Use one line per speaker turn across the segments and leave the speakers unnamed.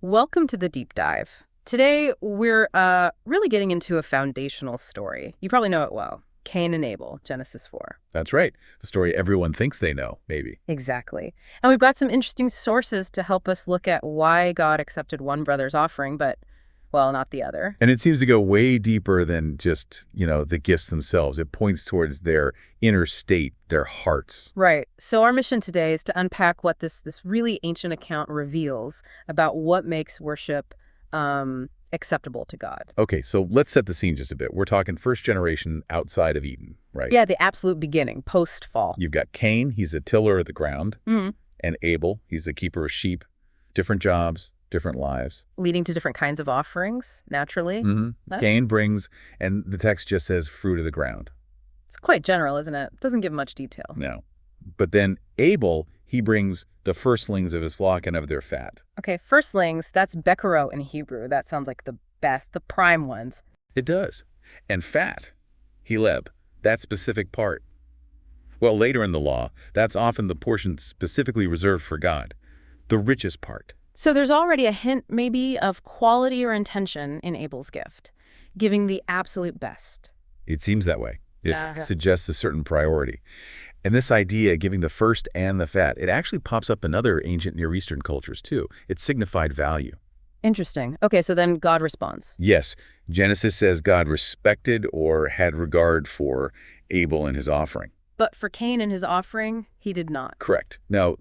Welcome to the deep dive. Today, we're really getting into a foundational story. You probably know it well. Cain and Abel, Genesis 4.
That's right. The story everyone thinks they know, maybe.
Exactly. And we've got some interesting sources to help us look at why God accepted one brother's offering, but, well, not the other.
And it seems to go way deeper than just, the gifts themselves. It points towards their inner state, their hearts.
Right. So our mission today is to unpack what this really ancient account reveals about what makes worship acceptable to God.
Okay, so let's set the scene just a bit. We're talking first generation outside of Eden, right?
Yeah, the absolute beginning, post-fall.
You've got Cain, he's a tiller of the ground,
Mhm.
and Abel, he's a keeper of sheep. Different jobs, different lives.
Leading to different kinds of offerings, naturally.
Cain brings, and the text just says fruit of the ground.
It's quite general, isn't it? Doesn't give much detail.
No. But then Abel, he brings the firstlings of his flock and of their fat.
Okay, firstlings, that's bekero in Hebrew. That sounds like the best, the prime ones.
It does. And fat, heleb, that specific part. Well, later in the law, that's often the portion specifically reserved for God, the richest part.
So there's already a hint, maybe, of quality or intention in Abel's gift, giving the absolute best.
It seems that way. It suggests a certain priority. And this idea, giving the first and the fat, it actually pops up in other ancient Near Eastern cultures, too. It signified value.
Interesting. Okay, so then God responds.
Yes, Genesis says God respected or had regard for Abel and his offering.
But for Cain and his offering, he did not.
Correct. Now,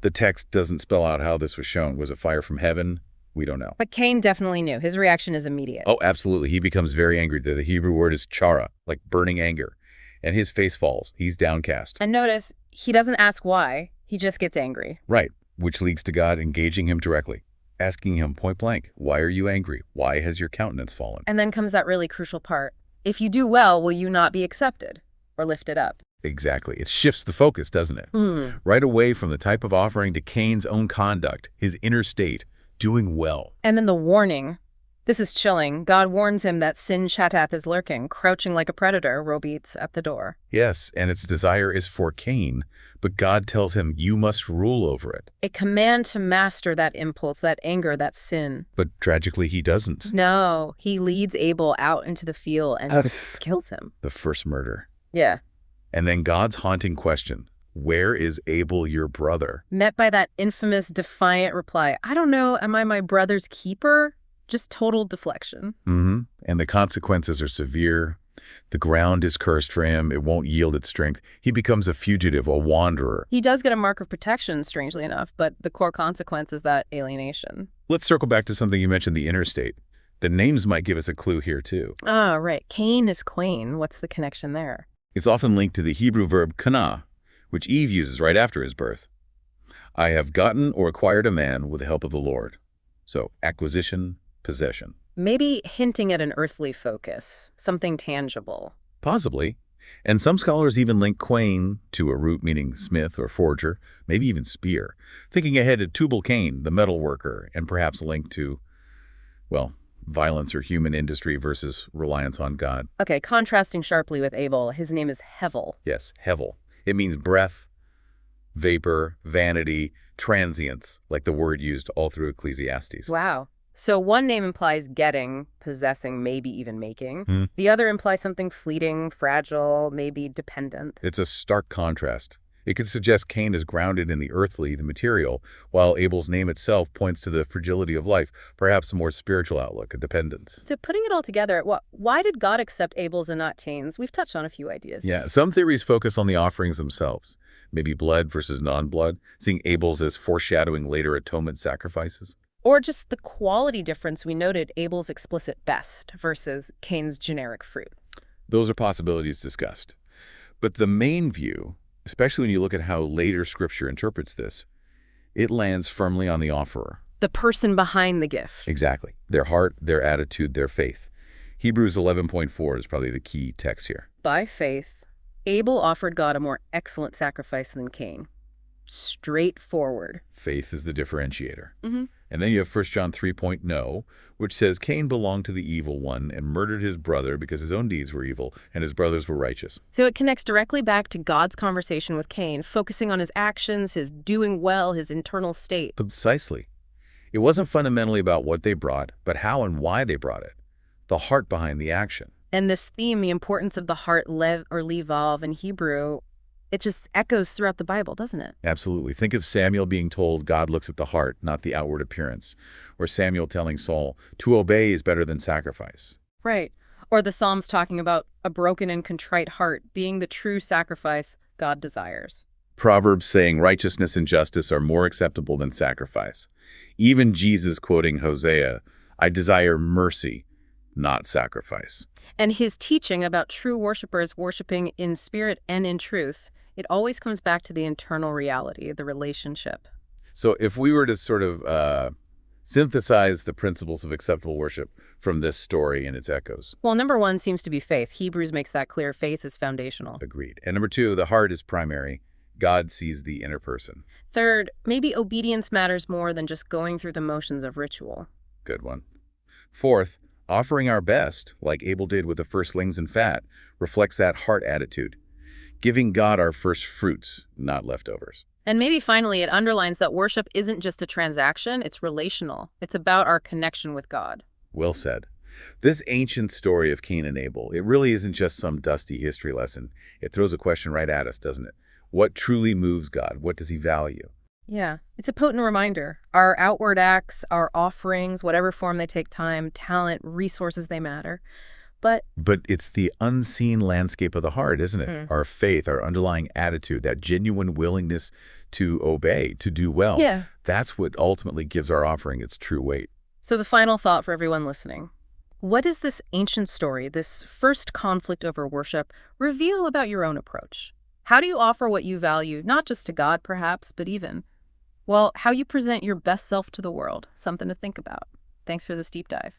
the text doesn't spell out how this was shown. Was it fire from heaven? We don't know.
But Cain definitely knew. His reaction is immediate.
Oh, absolutely. He becomes very angry. The Hebrew word is chara, like burning anger. And his face falls. He's downcast.
And notice, he doesn't ask why. He just gets angry.
Right, which leads to God engaging him directly, asking him point blank, why are you angry? Why has your countenance fallen?
And then comes that really crucial part. If you do well, will you not be accepted or lifted up?
Exactly. It shifts the focus, doesn't it? Right away from the type of offering to Cain's own conduct, his inner state, doing well.
And then the warning. This is chilling. God warns him that sin Shatath is lurking, crouching like a predator, row beats at the door.
Yes, and its desire is for Cain, but God tells him you must rule over it.
A command to master that impulse, that anger, that sin.
But tragically, he doesn't.
No, he leads Abel out into the field and kills him.
The first murder.
Yeah.
And then God's haunting question, where is Abel your brother?
Met by that infamous defiant reply, I don't know, am I my brother's keeper? Just total deflection.
And the consequences are severe. The ground is cursed for him. It won't yield its strength. He becomes a fugitive, a wanderer.
He does get a mark of protection, strangely enough, but the core consequence is that alienation.
Let's circle back to something you mentioned, the interstate. The names might give us a clue here, too.
Ah, right. Cain is Quain. What's the connection there?
It's often linked to the Hebrew verb kana, which Eve uses right after his birth. I have gotten or acquired a man with the help of the Lord. So acquisition, possession.
Maybe hinting at an earthly focus, something tangible.
Possibly. And some scholars even link Quain to a root meaning smith or forger, maybe even spear, thinking ahead to Tubal Cain, the metal worker, and perhaps linked to, well, violence or human industry versus reliance on God.
Okay, contrasting sharply with Abel, his name is Hevel.
Yes, hevel. It means breath, vapor, vanity, transience, like the word used all through Ecclesiastes.
Wow. So one name implies getting, possessing, maybe even making. The other implies something fleeting, fragile, maybe dependent.
It's a stark contrast. It could suggest Cain is grounded in the earthly, the material, while Abel's name itself points to the fragility of life, perhaps a more spiritual outlook, a dependence.
So putting it all together, why did God accept Abel's and not Cain's? We've touched on a few ideas.
Yeah, some theories focus on the offerings themselves, maybe blood versus non-blood, seeing Abel's as foreshadowing later atonement sacrifices.
Or just the quality difference we noted, Abel's explicit best versus Cain's generic fruit.
Those are possibilities discussed. But the main view, especially when you look at how later Scripture interprets this, it lands firmly on the offerer.
The person behind the gift.
Exactly. Their heart, their attitude, their faith. Hebrews 11.4 is probably the key text here.
By faith, Abel offered God a more excellent sacrifice than Cain. Straightforward.
Faith is the differentiator. And then you have 1 John 3.0, which says Cain belonged to the evil one and murdered his brother because his own deeds were evil and his brothers were righteous.
So it connects directly back to God's conversation with Cain, focusing on his actions, his doing well, his internal state.
Precisely. It wasn't fundamentally about what they brought, but how and why they brought it. The heart behind the action.
And this theme, the importance of the heart, lev or levav in Hebrew, it just echoes throughout the Bible, doesn't it?
Absolutely. Think of Samuel being told God looks at the heart, not the outward appearance. Or Samuel telling Saul, to obey is better than sacrifice.
Right. Or the Psalms talking about a broken and contrite heart being the true sacrifice God desires.
Proverbs saying righteousness and justice are more acceptable than sacrifice. Even Jesus quoting Hosea, I desire mercy, not sacrifice.
And his teaching about true worshipers worshiping in spirit and in truth, it always comes back to the internal reality, the relationship.
So if we were to sort of synthesize the principles of acceptable worship from this story and its echoes.
Well, number one seems to be faith. Hebrews makes that clear. Faith is foundational.
Agreed. And number two, the heart is primary. God sees the inner person.
Third, maybe obedience matters more than just going through the motions of ritual.
Good one. Fourth, offering our best, like Abel did with the firstlings and fat, reflects that heart attitude. Giving God our first fruits, not leftovers.
And maybe finally, it underlines that worship isn't just a transaction, it's relational. It's about our connection with God.
Well said. This ancient story of Cain and Abel, it really isn't just some dusty history lesson. It throws a question right at us, doesn't it? What truly moves God? What does he value?
Yeah, it's a potent reminder. Our outward acts, our offerings, whatever form they take, time, talent, resources, they matter.
But it's the unseen landscape of the heart, isn't it?
Hmm.
Our faith, our underlying attitude, that genuine willingness to obey, to do well.
Yeah.
That's what ultimately gives our offering its true weight.
So the final thought for everyone listening. What does this ancient story, this first conflict over worship, reveal about your own approach? How do you offer what you value, not just to God perhaps, but even, well, how you present your best self to the world? Something to think about. Thanks for this deep dive.